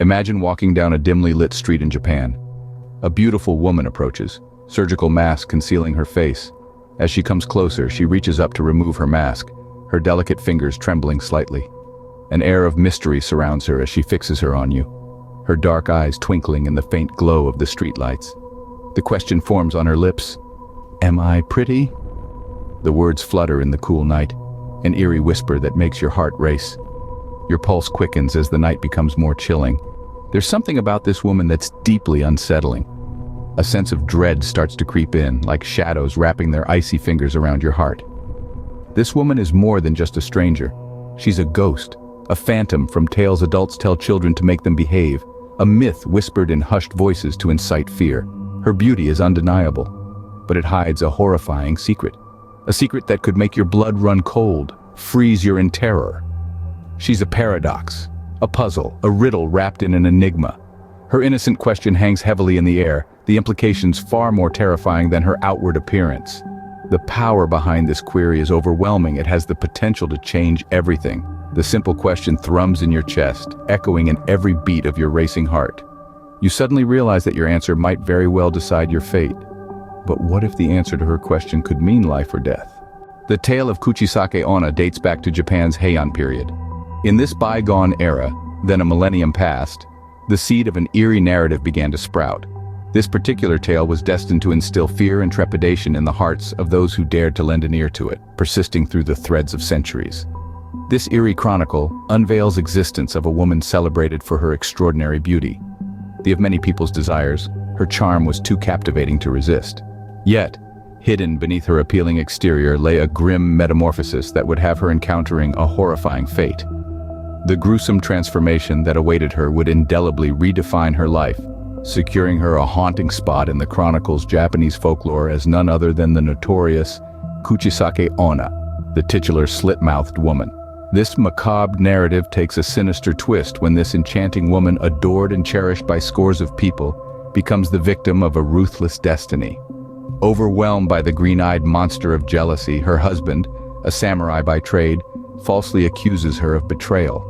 Imagine walking down a dimly lit street in Japan. A beautiful woman approaches, surgical mask concealing her face. As she comes closer, she reaches up to remove her mask, her delicate fingers trembling slightly. An air of mystery surrounds her as she fixes her on you, her dark eyes twinkling in the faint glow of the streetlights. The question forms on her lips, "Am I pretty?" The words flutter in the cool night, an eerie whisper that makes your heart race. Your pulse quickens as the night becomes more chilling. There's something about this woman that's deeply unsettling. A sense of dread starts to creep in, like shadows wrapping their icy fingers around your heart. This woman is more than just a stranger. She's a ghost, a phantom from tales adults tell children to make them behave, a myth whispered in hushed voices to incite fear. Her beauty is undeniable, but it hides a horrifying secret. A secret that could make your blood run cold, freeze you in terror. She's a paradox, a puzzle, a riddle wrapped in an enigma. Her innocent question hangs heavily in the air, the implications far more terrifying than her outward appearance. The power behind this query is overwhelming. It has the potential to change everything. The simple question thrums in your chest, echoing in every beat of your racing heart. You suddenly realize that your answer might very well decide your fate. But what if the answer to her question could mean life or death? The tale of Kushisake Onna dates back to Japan's Heian period. In this bygone era, then a millennium past, the seed of an eerie narrative began to sprout. This particular tale was destined to instill fear and trepidation in the hearts of those who dared to lend an ear to it, persisting through the threads of centuries. This eerie chronicle unveils existence of a woman celebrated for her extraordinary beauty. The of many people's desires, her charm was too captivating to resist. Yet, hidden beneath her appealing exterior lay a grim metamorphosis that would have her encountering a horrifying fate. The gruesome transformation that awaited her would indelibly redefine her life, securing her a haunting spot in the chronicle's Japanese folklore as none other than the notorious Kushisake Onna, the titular Slit-Mouthed Woman. This macabre narrative takes a sinister twist when this enchanting woman, adored and cherished by scores of people, becomes the victim of a ruthless destiny. Overwhelmed by the green-eyed monster of jealousy, her husband, a samurai by trade, falsely accuses her of betrayal.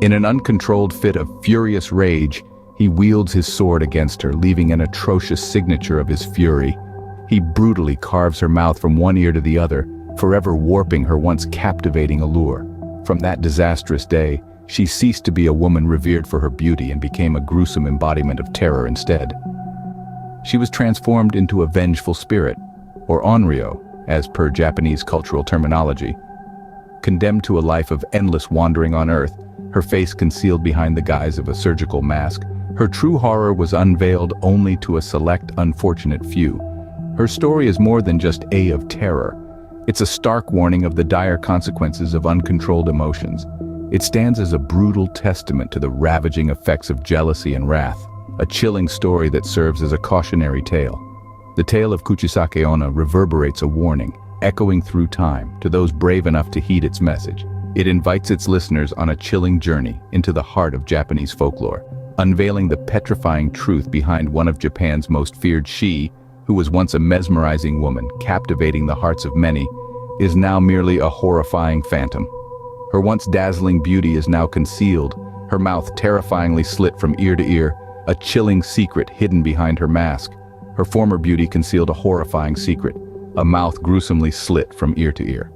In an uncontrolled fit of furious rage, he wields his sword against her, leaving an atrocious signature of his fury. He brutally carves her mouth from one ear to the other, forever warping her once captivating allure. From that disastrous day, she ceased to be a woman revered for her beauty and became a gruesome embodiment of terror instead. She was transformed into a vengeful spirit, or onryo, as per Japanese cultural terminology. Condemned to a life of endless wandering on earth, her face concealed behind the guise of a surgical mask, her true horror was unveiled only to a select unfortunate few. Her story is more than just of terror. It's a stark warning of the dire consequences of uncontrolled emotions. It stands as a brutal testament to the ravaging effects of jealousy and wrath, a chilling story that serves as a cautionary tale. The tale of Kushisake Onna reverberates a warning, echoing through time, to those brave enough to heed its message. It invites its listeners on a chilling journey into the heart of Japanese folklore, unveiling the petrifying truth behind one of Japan's most feared. She, who was once a mesmerizing woman, captivating the hearts of many, is now merely a horrifying phantom. Her once dazzling beauty is now concealed, her mouth terrifyingly slit from ear to ear, a chilling secret hidden behind her mask. Her former beauty concealed a horrifying secret, a mouth gruesomely slit from ear to ear.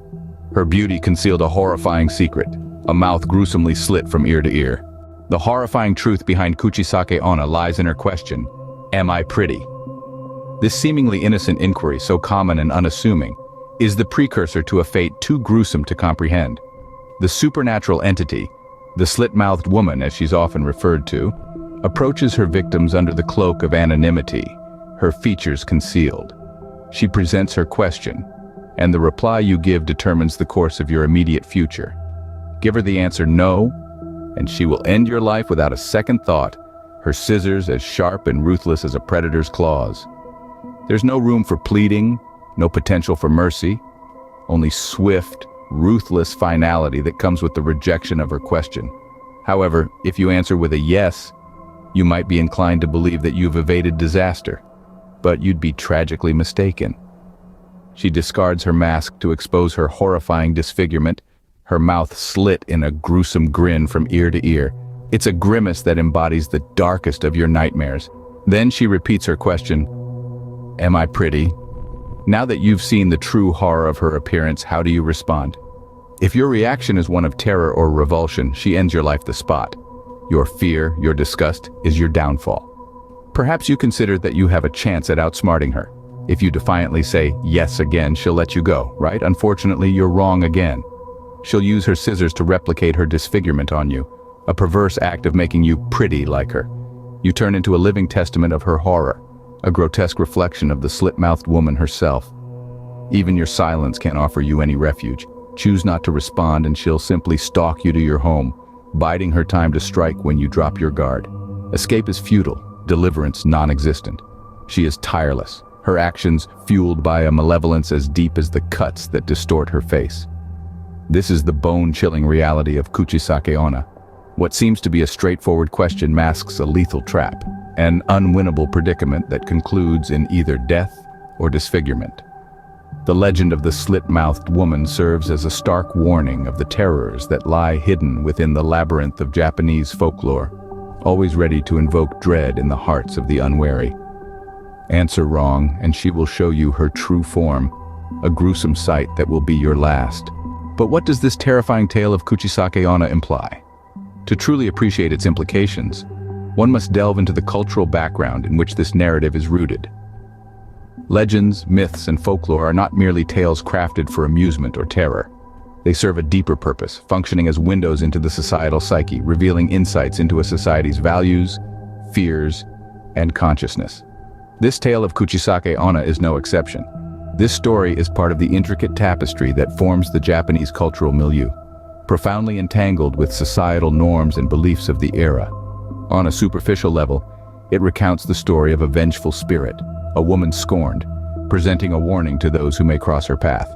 Her beauty concealed a horrifying secret, a mouth gruesomely slit from ear to ear. The horrifying truth behind Kushisake Onna lies in her question, "Am I pretty?" This seemingly innocent inquiry, so common and unassuming, is the precursor to a fate too gruesome to comprehend. The supernatural entity, the slit-mouthed woman as she's often referred to, approaches her victims under the cloak of anonymity, her features concealed. She presents her question, and the reply you give determines the course of your immediate future. Give her the answer no, and she will end your life without a second thought, her scissors as sharp and ruthless as a predator's claws. There's no room for pleading, no potential for mercy, only swift, ruthless finality that comes with the rejection of her question. However, if you answer with a yes, you might be inclined to believe that you've evaded disaster, but you'd be tragically mistaken. She discards her mask to expose her horrifying disfigurement, her mouth slit in a gruesome grin from ear to ear. It's a grimace that embodies the darkest of your nightmares. Then she repeats her question, "Am I pretty?" Now that you've seen the true horror of her appearance, how do you respond? If your reaction is one of terror or revulsion, she ends your life the spot. Your fear, your disgust, is your downfall. Perhaps you consider that you have a chance at outsmarting her. If you defiantly say yes again, she'll let you go, right? Unfortunately, you're wrong again. She'll use her scissors to replicate her disfigurement on you, a perverse act of making you pretty like her. You turn into a living testament of her horror, a grotesque reflection of the slit-mouthed woman herself. Even your silence can't offer you any refuge. Choose not to respond and she'll simply stalk you to your home, biding her time to strike when you drop your guard. Escape is futile, deliverance non-existent. She is tireless, her actions fueled by a malevolence as deep as the cuts that distort her face. This is the bone-chilling reality of Kushisake Onna. What seems to be a straightforward question masks a lethal trap, an unwinnable predicament that concludes in either death or disfigurement. The legend of the slit-mouthed woman serves as a stark warning of the terrors that lie hidden within the labyrinth of Japanese folklore, always ready to invoke dread in the hearts of the unwary. Answer wrong, and she will show you her true form, a gruesome sight that will be your last. But what does this terrifying tale of Kushisake Onna imply? To truly appreciate its implications, one must delve into the cultural background in which this narrative is rooted. Legends, myths, and folklore are not merely tales crafted for amusement or terror. They serve a deeper purpose, functioning as windows into the societal psyche, revealing insights into a society's values, fears, and consciousness. This tale of Kushisake Onna is no exception. This story is part of the intricate tapestry that forms the Japanese cultural milieu, profoundly entangled with societal norms and beliefs of the era. On a superficial level, it recounts the story of a vengeful spirit, a woman scorned, presenting a warning to those who may cross her path.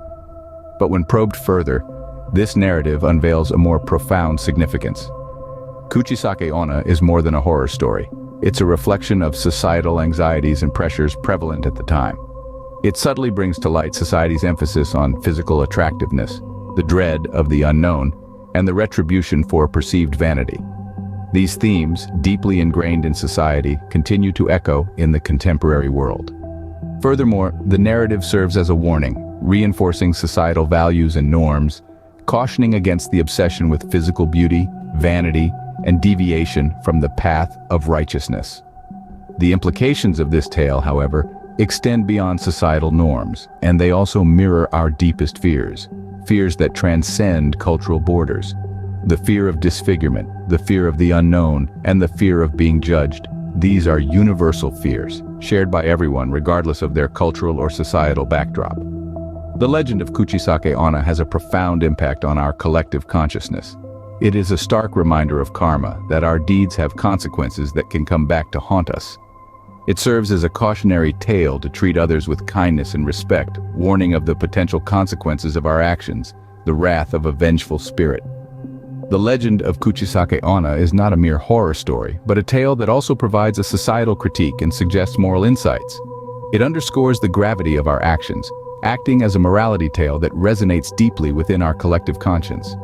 But when probed further, this narrative unveils a more profound significance. Kushisake Onna is more than a horror story. It's a reflection of societal anxieties and pressures prevalent at the time. It subtly brings to light society's emphasis on physical attractiveness, the dread of the unknown, and the retribution for perceived vanity. These themes, deeply ingrained in society, continue to echo in the contemporary world. Furthermore, the narrative serves as a warning, reinforcing societal values and norms, cautioning against the obsession with physical beauty, vanity, and deviation from the path of righteousness. The implications of this tale, however, extend beyond societal norms, and they also mirror our deepest fears, fears that transcend cultural borders. The fear of disfigurement, the fear of the unknown, and the fear of being judged. These are universal fears, shared by everyone regardless of their cultural or societal backdrop. The legend of Kushisake Onna has a profound impact on our collective consciousness. It is a stark reminder of karma, that our deeds have consequences that can come back to haunt us. It serves as a cautionary tale to treat others with kindness and respect, warning of the potential consequences of our actions, the wrath of a vengeful spirit. The legend of Kushisake Onna is not a mere horror story, but a tale that also provides a societal critique and suggests moral insights. It underscores the gravity of our actions, acting as a morality tale that resonates deeply within our collective conscience.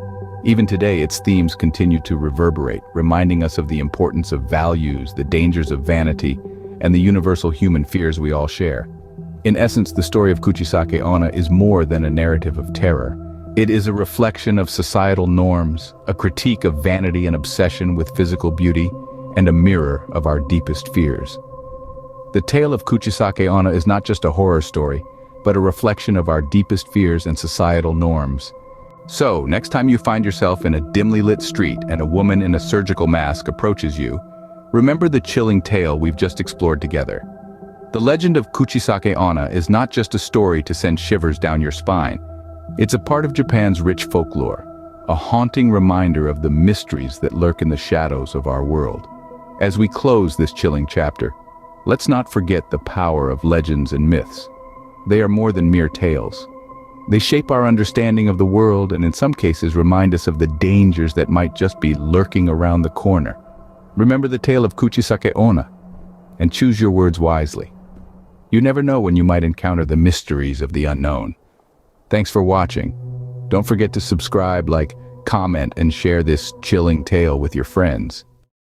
Even today, its themes continue to reverberate, reminding us of the importance of values, the dangers of vanity, and the universal human fears we all share. In essence, the story of Kushisake Onna is more than a narrative of terror. It is a reflection of societal norms, a critique of vanity and obsession with physical beauty, and a mirror of our deepest fears. The tale of Kushisake Onna is not just a horror story, but a reflection of our deepest fears and societal norms. So, next time you find yourself in a dimly lit street and a woman in a surgical mask approaches you, remember the chilling tale we've just explored together. The legend of Kushisake Onna is not just a story to send shivers down your spine. It's a part of Japan's rich folklore, a haunting reminder of the mysteries that lurk in the shadows of our world. As we close this chilling chapter, let's not forget the power of legends and myths. They are more than mere tales. They shape our understanding of the world and in some cases remind us of the dangers that might just be lurking around the corner. Remember the tale of Kushisake Onna, and choose your words wisely. You never know when you might encounter the mysteries of the unknown. Thanks for watching. Don't forget to subscribe, like, comment, and share this chilling tale with your friends.